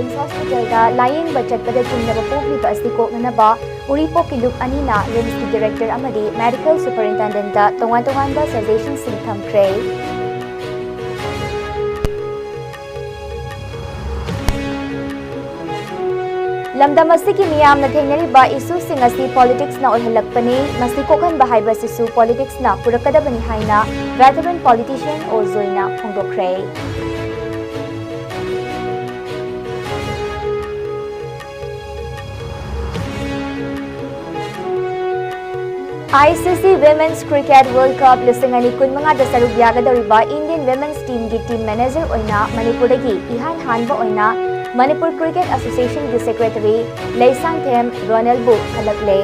RIMS hospital दा लायेंग बचत पद चिंगब पोखली बस्ती कोकननबा उरीपोक की लुक अनीना रिम्स की डायरेक्टर अमदी मेडिकल सुपरिटेंडेंट दा तोंगान सजेशन सिंह थमख्रे लमदम की मियाम थेंगनरिबा इशू सिंह असि पॉलिटिक्स ना ओहलकपनी मसी कोखन बहाइबसिसु पॉलिटिक्स ना पुरकदबनी हाइना वेटरन पॉलिटिशियन ओजोइना फोंदोख्रे ICC Women's Cricket World Cup लिसिंगनी कुनमंगा दसरुक यागदरिबा इंडियन वुमेन्स टीम की टीम मैनेजर ओइना मणिपुरदगी इहान हानबा ओइना मणिपुर क्रिकेट एसोसिएशन की सेक्रेटरी लेसांथेम रोनल्बू खलकले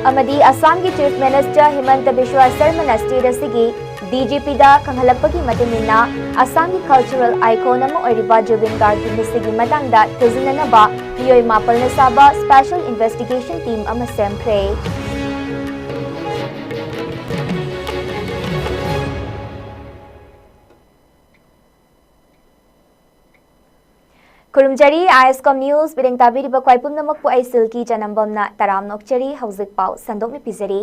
अमदी असम की chief minister Himanta Biswa Sarma state असिगी DGP दा खंगहलपगी मतमिना असम की कल्चरल आइकॉन अमा ओइरिबा जुबिन गार्ग की मिसिगी मतंगदा तुजिननबा मियोय मापलने साबा स्पेशल इन्वेस्टिगेशन टीम अमा सेमख्रे खुरुमजरी ISCOM न्यूज बिरेंग ताबिरिबा क्वाइपुमनमक पुआई सिल्की चनंबमना तराम नोकचरी हौजिक पाउ संदोकनि पिजरी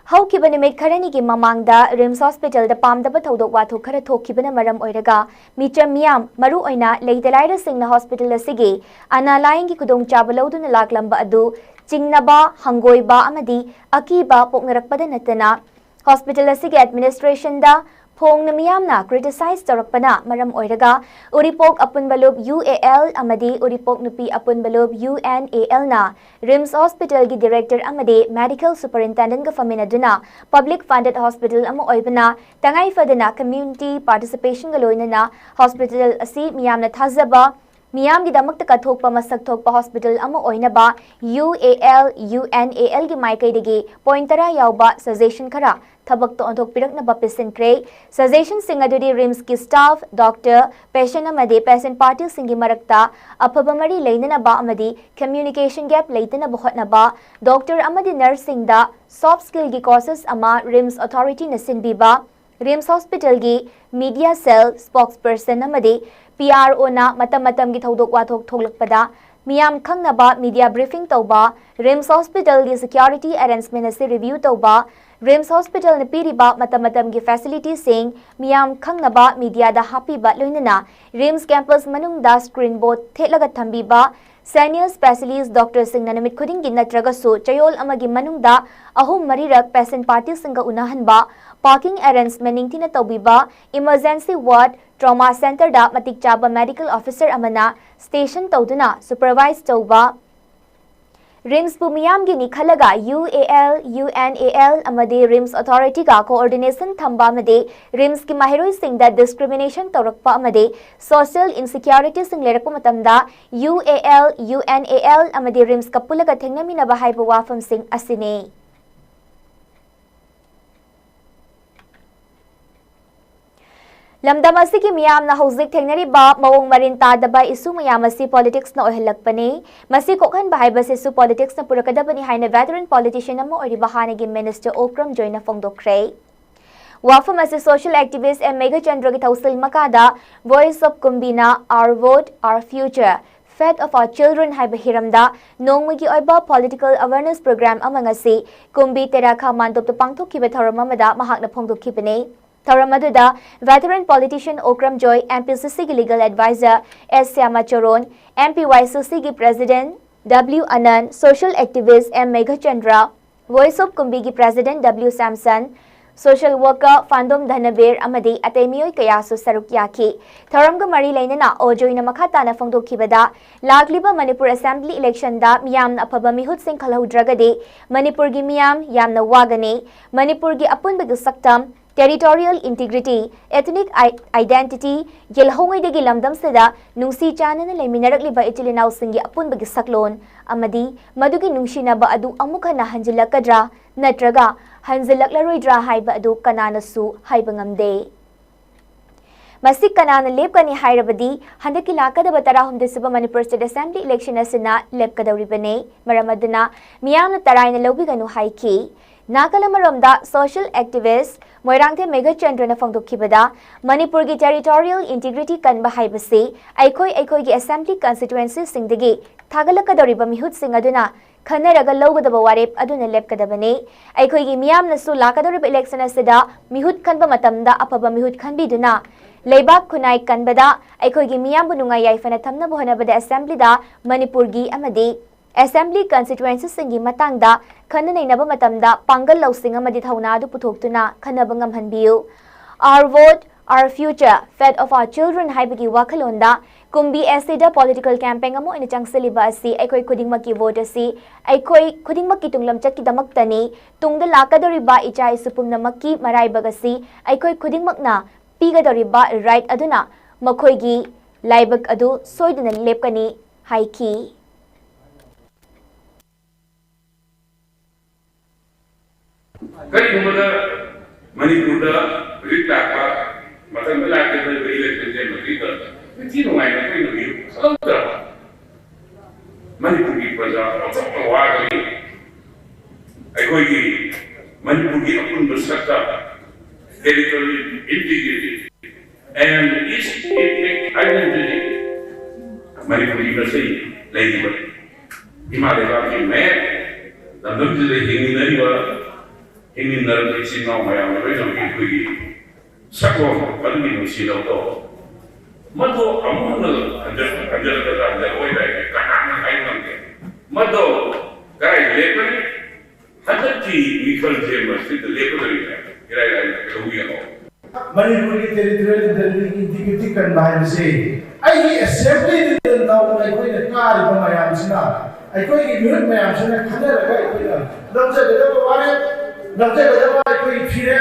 हौकिब निमित खरनी की ममांगदा रिम्स हॉस्पिटल दा पामदब थौदोक वाथो खर थोखिबना मरम ओइरगा मिचम मियाम मरु ओइना लेइदलाइरा सिंगना हॉस्पिटल असिगे अना लायंग की खुदोंग चाबा लौदुना लाकलंबा अदु चिंगनबा हंगोइबा अमदी अकीबा पोंगरकपदा नतना हॉस्पिटल असिगे एडमिनिस्ट्रेशन दा फोंग मियामना क्रिटिसाइज तौरपना मरम ओइरगा उरीपोक अपुनबलुब UAL अमदी उरीपोक नुपी अपुनबलुब UNAL ना रिम्स हॉस्पिटल की डायरेक्टर अमदी मेडिकल सुपरिटेंडेंट का फमिनदुना पब्लिक फंडेड हॉस्पिटल अमा ओइबना तंगाई फदना कम्युनिटी पार्टिसिपेशन गा लोइनना हॉस्पिटल असि मियामना थाजबा मियाम की दमक कथोप मसक थोप हॉस्पिटल अमा ओइनबा UAL UNAL की माइकैदगी पॉइंट तरा यावबा सजेशन खरा थबक तो अंधोक पिरकनबा पिसिनख्रे सजेशन सिंह अदुदी रिम्स की स्टाफ डॉक्टर पेशेंट अमदी पेशेंट पार्टी सिंगी मरक्ता अफबा मरी लेननबा अमदी कम्युनिकेशन गैप लेतनबा होतनबा डॉक्टर अमदी नर्सिंग दा सॉफ्ट स्किल की कोर्सेस अमा रिम्स अथॉरिटी न सिनबीबा रिम्स हॉस्पिटल की मीडिया सेल स्पोक्सपर्सन अमदी PRO ना मतम की थौदोक वाथोक थोलकपदा मियाम खंगनबा मीडिया ब्रीफिंग तौबा रिम्स हॉस्पिटल की सिक्योरिटी अरेंजमेंट से रिव्यू तौबा रिम्स हॉस्पिटल ने पीरिबा मतम की फैसिलिटी सिंह मियाम खंगनबा मीडिया दा हापीबा लोइनना रिम्स कैंपस मनुंगदा स्क्रीन बोर्ड थेलगा थंबीबा सीनियर स्पेशलिस्ट डॉक्टर सिंह नमित खुदिंग की नत्रगसु चयोल अमगी मनुंगदा अहुम मरीरक पेशेंट पार्टी सिंह उनाहनबा पार्किंग अरेंजमेंट निंगथिना तौबीबा इमरजेंसी वार्ड ट्रॉमा सेंटर दा मतिक चाबा मेडिकल ऑफिसर अमना स्टेशन तौदुना सुपरवाइज तौबा रिम्स पुमियाम की निखलगा UAL UNAL अमदे रिम्स अथॉरिटी का कोऑर्डिनेशन थंबा अमदे रिम्स की माहिरोई सिंह दा डिस्क्रिमिनेशन तौरकपा अमदे सोशल इनसिक्योरिटी सिंह लेरकपा मतमदा UAL UNAL अमदे रिम्स का पुलगा थेंगनमिनबा हाइबा वाफम सिंह असिने लमदम की मियाम हौजिक थेंगनरिबा मवोंग मरिन तादबा इशू मयाम पॉलिटिक्स न ओहलकपने मसी कोखन बाहाइबसिसु पॉलिटिक्स न पुरकदबनी हाइना वेटरन पॉलिटिशियन अमा ओइरिबा हानेगी मिनिस्टर ओक्रम जोइना फोंदोख्रे वाफम असे social activist M Megha Chandra की थौसिल मकादा वॉइस ऑफ कुंबिना our vote our future fate of our children हाइबा हिरमदा नोंगमगी ओइबा पॉलिटिकल अवेयरनेस प्रोग्राम अमंगसी कुंबी तेराखा मानदोप पांगथोखिबा थौरम अमदा महाकना फोंदोखिबने थौरमदुदा veteran politician Okram Joy MPCC की लीगल एडवाइजर S श्यामा चोरोन MPYCC की president W Ananta social activist M Megha Chandra voice of Kumbi की president W Samson social worker फांदोम Dhanbir अमदी अतेमियोय कयासु सरुक याखी थौरमगा मरी लेनना ओजोइना मखाताना फोंदोखिबदा लागलिबा मणिपुर असेंबली इलेक्शन दा मियाम अफबा मिहुत सिंह खलहौद्रगदे मणिपुर की मियाम यामना वागने मणिपुर की अपुनबगी सक्तम टेरिटोरियल इंटीग्रिटी एथनिक आइडेंटिटी येलहोंगैदगी लमदम सेदा नुंसी चानना लेमिनरकलिबा इचिलिनाउ सिंगी अपुनबगी सकलोन अमदी मदुगी नुंसीनबा अदु अमुक हना हंजिलकद्रा नत्रगा हंजिलकलरोइद्रा हाइबा अदु कनानसु हाइबा ngamde मसी कनाना लेपकनी हाइरबदी हंदकी लाकदब तराहुमदेसुब मणिपुर स्टेट असेंबली इलेक्शन असना लेपकदौरिबने मरमदना मियामना तराइना लौबिगनु हाइकी नाकलमरमदा सोशल एक्टिविस्ट मोइरांगथे मेघचंद्रना फोंदोखिबदा मणिपुर की टेरिटोरियल इंटीग्रिटी कनबा हाइबसे अखोई की असेंबली कंस्टिट्युएंसी सिंगदगी थागलकदौरिबा मिहुत सिंग अदुना खनरगा लौगदबा वारेप अदुना लेपकदबने अखोई मियामनसु लाकदौरिबा इलेक्शन असिदा मिहुत खनबा मतमदा अफबा मिहुत खनबिदुना लेबाक खुनाई कनबदा अखोई मियामबु नुंगा याइफना थमनबु हनबदा असेंबलीदा मणिपुर की अमदी असेंबली कंस्टिट्युएंसी सिंगी मतंगदा खननैनबा मतमदा पांगल लौसिंग अमदी थौनादु पुथोक्तुना खनबा ngамहनबियु our vote our future fate of our children हाइबगी वाखलोंदा कुंबी एसिदा पॉलिटिकल कैंपेन अमो इन चंगसलिबा असि अखोई खुदिंगमकी वोट असि अखोई खुदिंगमकी तुंगलमचकी दमक्तनी तुंगदा लाकदोरिबा इचा इसुपुमनमकी मराइबगसि अखोई खुदिंगमकना पीगदोरिबा राइट अदुना मखोईगी लाइबक अदु सोइदना लेपकनी हाइकी करीबुमदा मणिपुर रिक्लाका मतलब लाके बे इलेक्शन जे मरिदा तीनो माइना कोई नहीं सलौता मणिपुर की प्रजा वागली अखोई की मणिपुर की अपुन बसकता territorial integrity and east ethnic identity Manipur की बसई लेइबा हिमालय की मैं नंदम जिले हिंगिनरिबा हिंदी नरम इसिनाव मयाम लोइनो की सको बलमी मुसीलतो मदो अमन अंदर ओइ बाय कनान हाइनंगे मदो गाय लेपनी हदती निकल जे मस्जिद लेपदरी गिराय लोगियो मणिपुर की टेरिटोरियल इंटीग्रिटी कन बाय से आई असेंबली नाउ आई कोई कार मयाम सिना आई कोई की मिनट मयाम सिना खदर गय कोई लमसे गदब वारे लमसे गदब कोई फिरे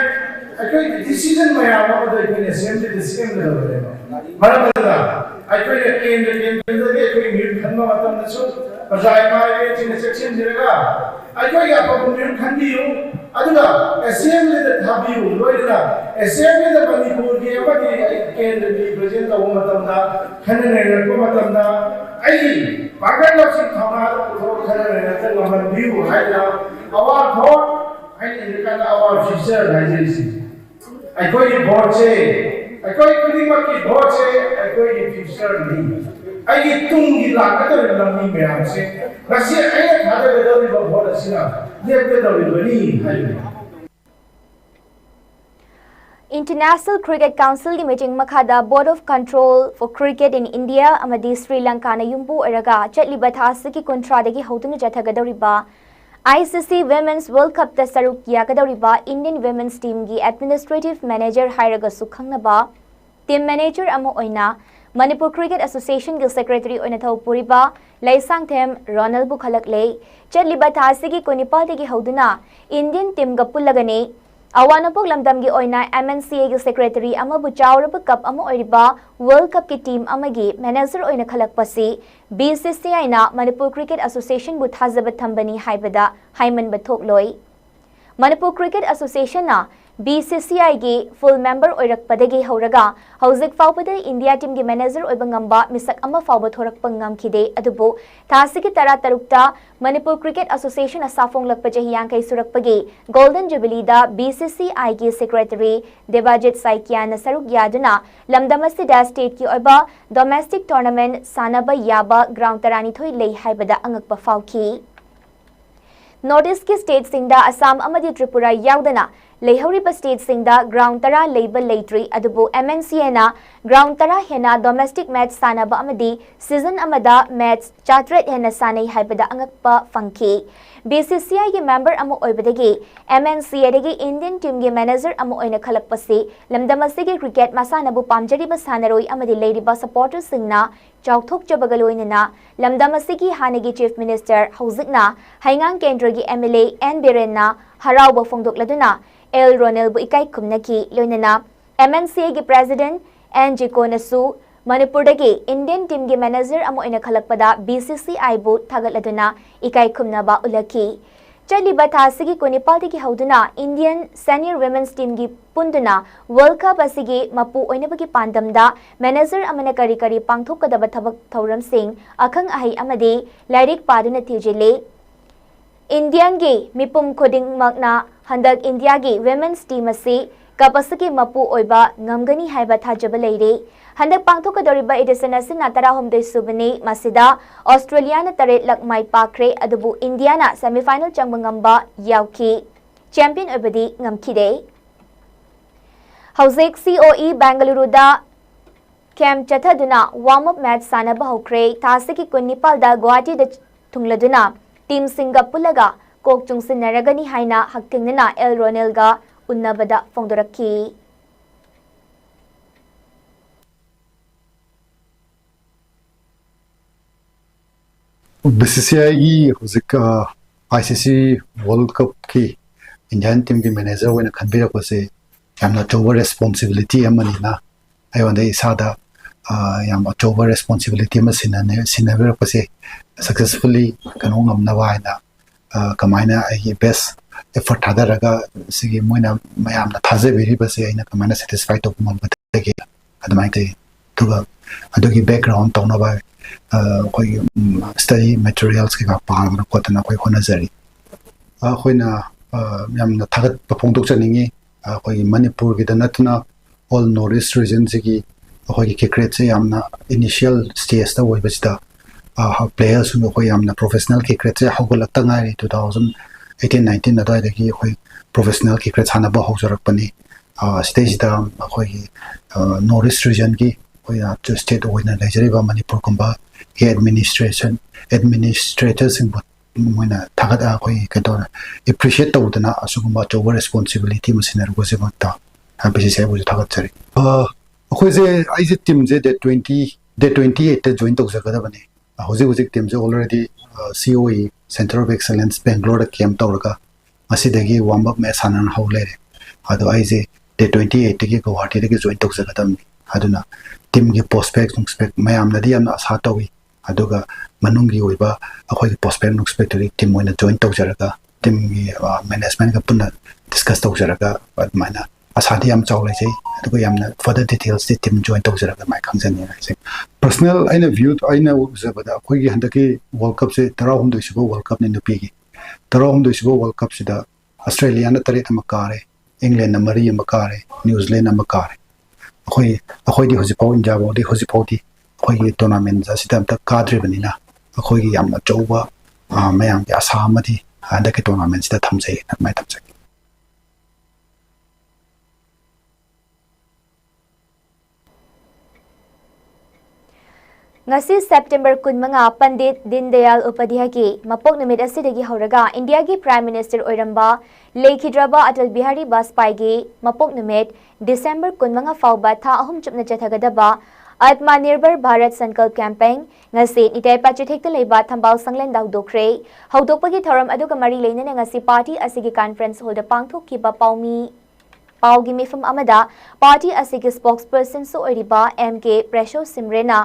अखोई डिसीजन मयाम अमद असेंबली डिसीजन लेवल मरमदा अखोई केंद्र दे अखोई मिट खनबा मतमनसु प्रजाय मारे चिन सेक्शन दिरगा अखोई अपबु मिट खनबियु अदुगा असेंबली द थाबियु लोइदना असेंबली द मणिपुर के अमदि केंद्र की प्रेजेंट तव मतमदा खनने रखो मतमदा आई पागल लक्ष्य थाना तो खनने रखो ngамहनबियु हाइला our thought I indicate our future राइजेसी अखोई की वोट से अखोई खुदिमक की वोट से अखोई की फ्यूचर नहीं आई तुंगी लाकदर लम्मी मयाम से रसी आई थादगदर वोट असिना लेपदरबनी हाइ इंटरनेशनल क्रिकेट काउंसिल की मीटिंग मखादा Board of Control for Cricket in India अमदी श्रीलंका न युम्बु Arga चटलिबा थासकी कुंट्रादगी हौतुनु जथगदौरिबा ICC Women's World Cup ता सरुक यागदौरिबा इंडियन वुमेन्स टीम की एडमिनिस्ट्रेटिव मैनेजर हाइरगा सुखंगनबा टीम मैनेजर अमो ओइना मणिपुर क्रिकेट एसोसिएशन की सेक्रेटरी ओइना थौपुरिबा लैसांगथेम रोनल बु खलकले चटलिबा थासकी कुनिपालदगी हौदुना इंडियन टीम गा पुल्लगने अवानपोक लमदम की ओइना MNCA की सेक्रेटरी अमबु चाउरब कप अमो ओइरिबा वर्ल्ड कप की टीम अमगी मैनेजर ओइना खलकपसी BCCI ना मणिपुर क्रिकेट एसोसिएशन बु थाजब थंबनी हाइबदा हाइमन बथोकलोई मणिपुर क्रिकेट एसोसिएशन ना BCCI की फुल मेंबर ओइरकपदगी हौरगा हौजिक फाउपदे इंडिया टीम की मैनेजर ओइबा ngamba मिसक अमा फाउब थोरकप ngамखिदे अदुबो थासिकी तरा तरुकता मणिपुर क्रिकेट एसोसिएशन असाफोंग लकप चही यांकै सुरकपगी गोल्डन जुबिली दा BCCI की सेक्रेटरी देवाजित साइकिया न सरुक यादुना लमदमसिदा स्टेट की ओइबा डोमेस्टिक टूर्नामेंट सानबा याबा ग्राउंड तरानी थोई लेई हाइबदा अंगकपा फाउखी नॉर्थ ईस्ट की स्टेट सिंगदा असम अमदी त्रिपुरा याउदना लेहौरिबा स्टेट सिंगदा ग्राउंड तरा लेबा लेट्री अदुबो MNCA ना ग्राउंड तरा हेना डोमेस्टिक मैच सानबा अमदी सीजन अमदा मैच चात्रेट हेना सानै हाइबदा अंगकपा फंखी BCCI की मेंबर अमो ओइबदगी MNCA दगी इंडियन टीम की मैनेजर अमो ओइना खलकपसी लमदमसी की क्रिकेट मसानबु पामजरिबा सानरोई अमदी लेरिबा सपोर्टर्स सिंगना चौथोक चबगलोइना लमदमसी की हानेगी चीफ मिनिस्टर हौजिकना हाइंगांग केंद्र की MLA N बिरेनना हराउबा फोंदोकलदुना एल रोनेल बु इकाई खुमनकी लोइना MNCA की प्रेसिडेंट N जिकोनसु मणिपुर दगी इंडियन टीम की मैनेजर अमो ओइना खलकपदा BCCI बु थागलदुना इकाई खुमनबा उलकी चलिबा थासिगी कुनिपालदगी हौदुना इंडियन सीनियर वुमेन्स टीम की पुंदुना वर्ल्ड कप असिगी मपु ओइनबगी पांदमदा मैनेजर अमना करी करी पांगथोकदबा थबक थौरम सिंह अखंग अहै अमदी लाइरिक पादुना थिजिले Indian gi mipum khoding makna handak India gi women's team asi kapasaki mapu oiba ngamgani haiba thajaba leire handak pangthokadoriba edition asina 16 subani masida Australia na taret lak mai pakre adubu India na semi-final changbangamba yauki champion obadi ngamkide Hauzik COE Bangalore da Camp Chathaduna warm-up match sanaba hokre thasiki kunnipal da Guwahati da thungladuna team Singapulaga kok chungsinaragani haina haktingnana El Ronelga unnabada fongdoraki BCCI की हुजिक ICC World Cup की Indian team की manager van खंबीर कोसे यामना चोवर responsibility अमनी ना अयोंदे इसादा याम चोवर responsibility में सिनावेर कोसे successfully कनों गमना वाइना कमाइना ये best effort थादा रगा सिगी मोइना मयामना थाजे बेरी बसे आइना कमाइना satisfied तो कुमार बतेगे अदमाइते तुगा अदोगी background तो ना बाय कोई study materials के का पागम कोतना कोई होनजरी कोई ना यामना थागत पफोंदुक चनिंगी कोई मणिपुर की दनतना all northeast region से की कोई क्रिकेट से यामना initial stage ता वही बचता players में कोई यामना professional क्रिकेट से होगलता गायरी 2018-19 ना तो की कोई professional क्रिकेट खाना बहुत जरूरत पनी stage ता कोई northeast region की कोई जो स्टेट ओइना लेजरीबा मणिपुर कुंबा के एडमिनिस्ट्रेटर्स सिंह मोइना थागदा कोई केदोर एप्रिशिएट तौदना असुगुंबा चोवर रिस्पांसिबिलिटी मसिनर गोसे मता हाबिसि से बुझ थागत चरी अखोय जे आइजे टीम जे डे 28 ते जॉइन तौ जगदा बने होजे टीम जे already COE centre of excellence Bangalore camp तौरगा असिदगी वार्म अप मैच सानन हौले अदो आइजे डे 28 ते गुवाहाटी दे जॉइन तौ जगदा अदुना टीम की पोस्पेक्ट मैमदी आशा तौई मनूंगी अखोई पोस्पेक्ट नुस्पेक्ट टीम जॉइन तौजरगा टीम की मैनेजमेंट का पुनः डिस्कस तौजरगा अदुमाइना आशादी याम चावलेजै फर्दर डिटेल्स टीम जॉइन तौजरगा माइ खंजनी पर्सनल आइना व्यू आइना उजबदा अखोई हंदकी वर्ल्ड कप से 13 सुबो वर्ल्ड कप ने नुपीगी 13 सुबो वर्ल्ड कप सिदा ऑस्ट्रेलिया न तरेत मकारे इंग्लैंड न मरी मकारे न्यूजीलैंड न मकारे अखोई हजिपाउ इंजाबोदी हजिपाउदी अखोई टूर्नामेंट असिदा काद्रिबनिना अखोई यामना चौबा मयाम के आशा अमदी हंदकी टूर्नामेंट सिदा थमजै नमाय थमजै ngasi September 15 Pandit Dindayal Upadhyay ki mapok numit asidagi hauraga India ki Prime Minister oiramba Lekhidraba Atal Bihari Vajpayee gi mapok numit December 15 fauba tha ahum chupna chathagadaba Atmanirbhar Bharat Sankalp Campaign ngasi nitai pachithekta leiba thambal sanglen daudokre haudokpagi thoram aduga mari leinana ngasi party asigi conference hall da pangthokkiba paugi mifam amada party asigi spokesperson so oiriba MK Presho Simrena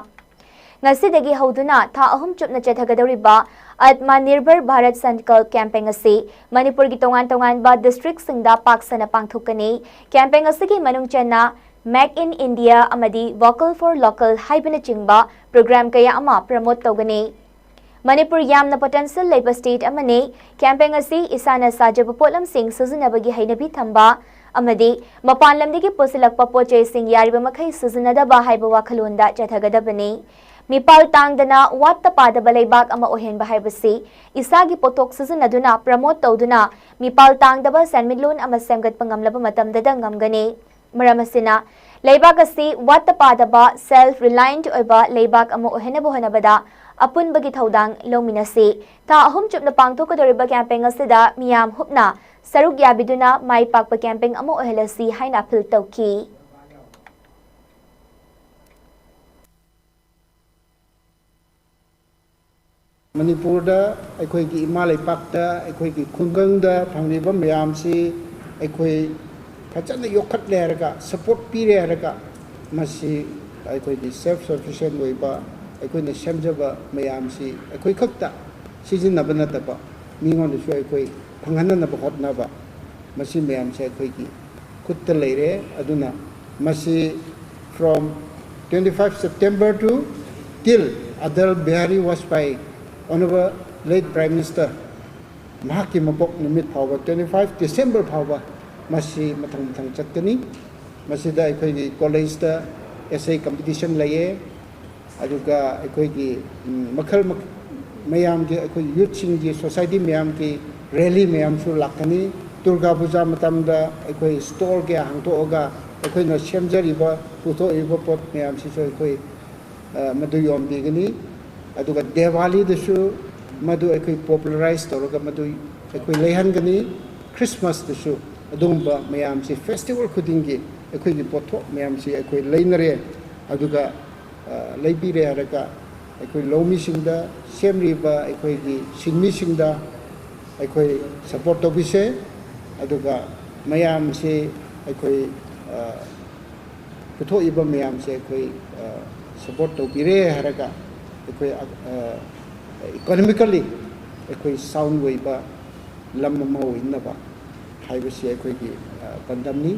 ngasidagi hauduna tha ahum chupna chathagadoriba Atmanirbhar Bharat Sankalp Campaign asi Manipur gi tongan ba district singda paksana pangthokani campaign asigi manung channa Make in India amadi Vocal for Local haibana chingba program kaya ama promote togani Manipur yamna potential labor state amane campaign asi isana sajaba polam sing sujunabagi hainabi thamba amadi mapan lamdigi posilakpa pochai sing yariba makhai sujunadaba haiba wakhalonda chathagadabani Mipal tangdana watta padaba leibak ama ohenba haibasi isagi potok sujunaduna promote tawduna mipal tangdaba sanmilon ama semgat pangamlaba matamdada ngamgani maramasina leibak asi watta padaba self reliant oiba leibak ama ohenaba honabada apunbagi thaudang lominasi tha ahum chupna pangthokadoriba campaign asida miyam hupna saruk yabiduna mai pakpa campaign ama ohelasi haina phil tawki Manipur की इमा लेपाक खुंगंग थांगलीब ma'am से फजन योखट लेरगा support पीरेगा self sufficient होइबा सेमजब ma'am से खक्ता सिजनब नतब मिगोंदसु फंगहननब होटनब ma'am से खुद लेरे अदुना from 25 September to till Atal Bihari Vajpayee Honorable late Prime Minister mahaki mabok numit phawa 25 December phawa masi mathang mathang chatkani masida akhoi gi college da essay competition laye aduga akhoi gi makhal mayam gi akhoi youth sing gi society mayam gi rally mayam su lakani Durga Puja matamda akhoi store ge hangto oga akhoi na semjari ba putho iba pot mayam si so akhoi madu yom bigani aduga Diwali dasu madu akhoi popularize toroga madu akhoi lehan gani Christmas dasu adumba mayam si festival khudingi akhoi gi potho mayam si akhoi leinare aduga leibire haraga akhoi lomi singda semriba akhoi gi singmi singda akhoi support tobise aduga mayam si akhoi potho iba mayam si akhoi support tobire haraga akhoi economically akhoi sound waiba lam ma oinaba haibasi akhoi gi pandamni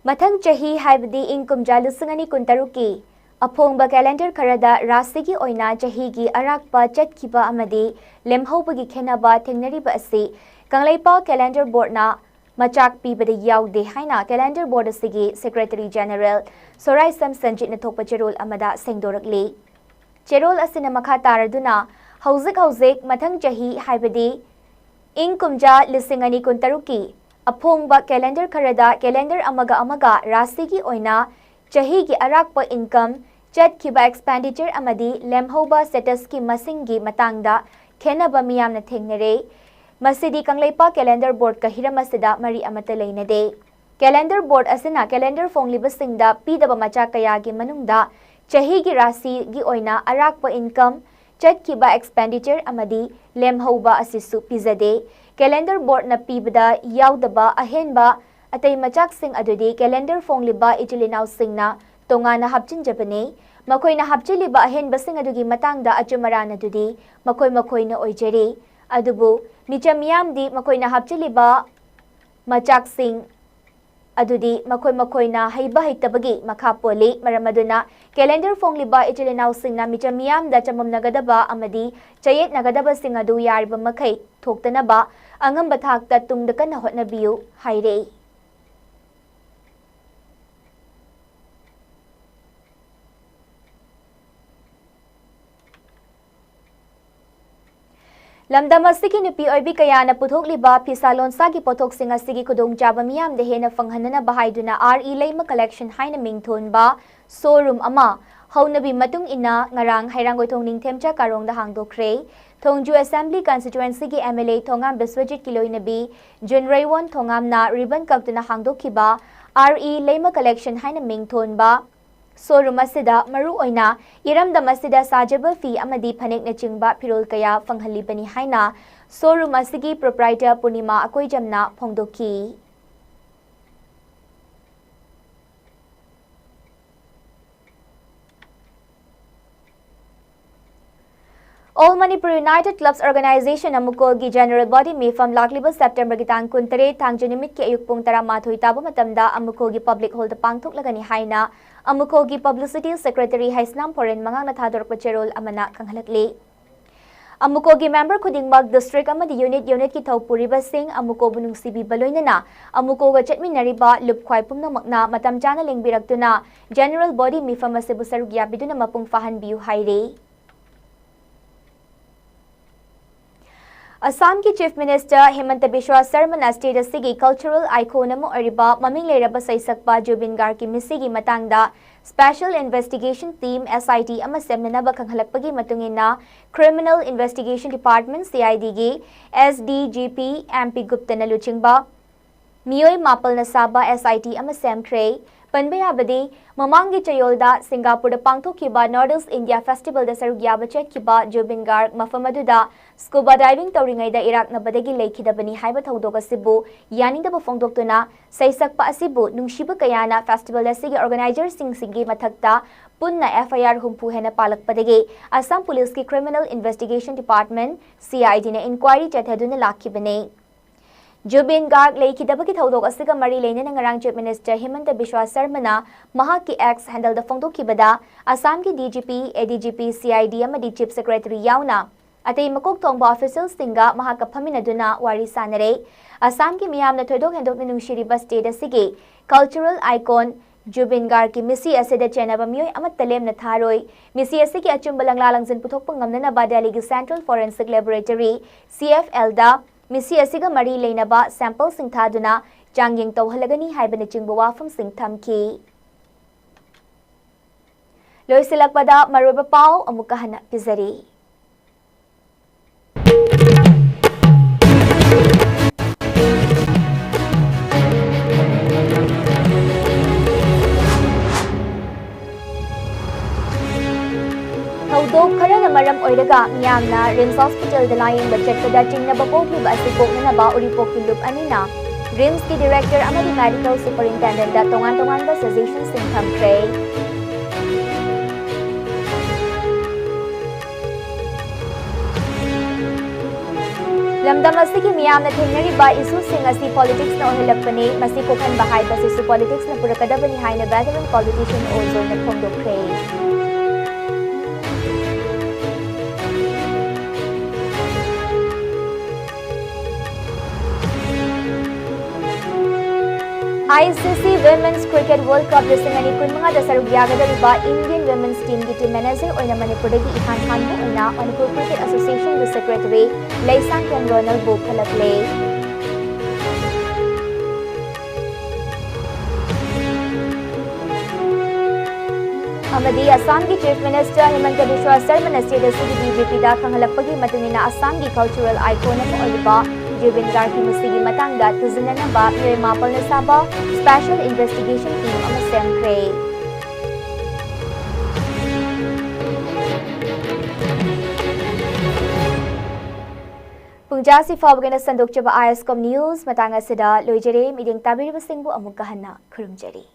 Mathang chahi haibadi income jalusangani kuntaruki aphongba calendar kharada rasigi oina chahi gi arakpa chatkiba amadi lemhobagi khenaba thengnariba asi Kanglaipa calendar board na machak pibada yaude haina calendar board asigi secretary general Sorai Sam Sanjit na thokpa cherol amada sengdorakli cherol asina makha taraduna hauzik mathang chahi haibadi income lisingani kuntaruki aphongba calendar kharada calendar amaga rasigi oina chahi gi arakpa income chatkiba expenditure amadi lemhoba status ki masingi matangda khenaba miyamna thengnare masidi Kanglaipa calendar board ka hiramasida mari amata leinade calendar board asina calendar fonglibasingda pidaba macha kaya gi manungda chahi gi rasi gi oina arakpa income chatkiba expenditure amadi lemhoba asisu pizade calendar board na pibada yaudaba ahenba atay machak sing adudi calendar fongliba ijilinau singna tongana hapchinjabane makoina hapchiliba ahenba sing adugi matangda achumarana dudi makoina oijeri adubu michamyamdi makoina hapchiliba machak sing adudi makoina haiba haitabagi makha poli maramaduna calendar fongliba ijilinau singna michamyamda chamam nagadaba amadi chayet nagadaba sing adu yarba makai thoktanaba angamba thakta tungda kana hotnabiyu haire Lamdam asigi nupi oibi kayana puthokliba phisalonsa gi pothok singa sigi khudong chaba miyam de hena fanghanana bahaiduna RE leima collection haina mingthon ba showroom ama haunabi matung ina ngarang hairangoi ningthemcha karong da hangdokre Thongju Assembly Constituency ki MLA Thongam Biswajit Kiloinabi Junraiwon Thongam na ribbon kaktuna hangdokhiba RE leima collection haina mingthon ba showroom asida maru oina iramdam asida sajaba fi amadi phanek na chingba phirol kaya fanghalibani haina showroom asigi proprietor Punima Akoijamna phongdokhi All Manipur United Clubs Organization Amukol gi General Body me from Lakliba September gi tang kuntare tang janimit ki ayuk pung 13 taba matamda Amukol gi public hall da pangthok lagani haina Amukol gi publicity secretary Haisnam Foreign mangang na thador cherol amana kanghalakli Amukol gi member khudingmak district amadi unit ki thopuriba sing Amukol bunung sibi baloinana Amukol ga chatminariba lupkhwai pumnamakna matam jana lengbiraktuna General Body me from asibu sarugya biduna mapung fahan biu haire Assam ki Chief Minister Hemanta Biswa Sarma na state asigi cultural icon amo ariba maming leraba saisakpa Jubin Garg ki misigi matangda Special Investigation Team SIT ama semnana ba kanghalakpagi matungina Criminal Investigation Department CID gi SDGP MP Gupta na luchingba Miyoi mapal na saba SIT ama semkre Panbayabadi Mamangi Chayolda Singapore pangthokhiba Northeast India Festival da sarugyaba chetkiba Jubin Garg mafamaduda scuba diving tauringaida Iraq na badagi leikhidabani haiba thodok asibu yaningdaba phongdoktuna saisakpa asibu nungshiba kayana festival asigi organizer singi mathakta punna FIR humpu hena palakpadagi Assam Police ki Criminal Investigation Department CID na inquiry chathaduna lakhibane Jubin Garg leikidabagi thodok asiga mari leina ngarang Chief Minister Himanta Biswa Sarmana mahaki ex handle da phongdokibada Assam ki DGP, ADGP, CID amadi Chief Secretary yauna atay makok tongba officials tinga mahaka phaminaduna wari sanare Assam ki miyamna thodok hendok ninungshiriba state asigi cultural icon Jubin Garg ki misi asida chenaba miyoi amat talem na tharoi misi asigi achumba langlalangzin puthok pangamna ba Delhi ki Central Forensic Laboratory CFL da misi asiga mari leinaba sample sing thaduna changyeng tawhalagani haibana chingba wafam sing thamki loisilakpada maruba pau amuka hana pizari Thodok khara maram oiraga miyamna Rims Hospital da layeng bachakada chingnaba pokliba asi poknanaba uripok kilup anina Rims ki Director amadi Medical Superintendent da tongan-tongan ba suggestions sing thamkre lamdam asigi miyamna thengnariba issue sing asi politics na ohilakpani masi kokhan bahai ba sisu politics na purakadabani haina veteran politician also na phongdokre ICC Women's Cricket World Cup listing ani kunmanga da sarug yagadariba Indian Women's Team ki team manager oina Manipuragi Ihan Khan mo oina Manipur Cricket Association the Secretary Laisang Ken Ronald Bo khalakle amadi Assam ki Chief Minister Himanta Biswa Sarmana state asigi BJP da khangalapagi matungina Assam ki cultural icon mo oiba Jubin Garg ki musigi matangda tuzunana ba miyoi mapal na saba Special Investigation Team ama semkre pungjasi fawagana sandok chaba ISCOM News matanga sida loijere miding tabiri basingbu amuk kahana khurumjari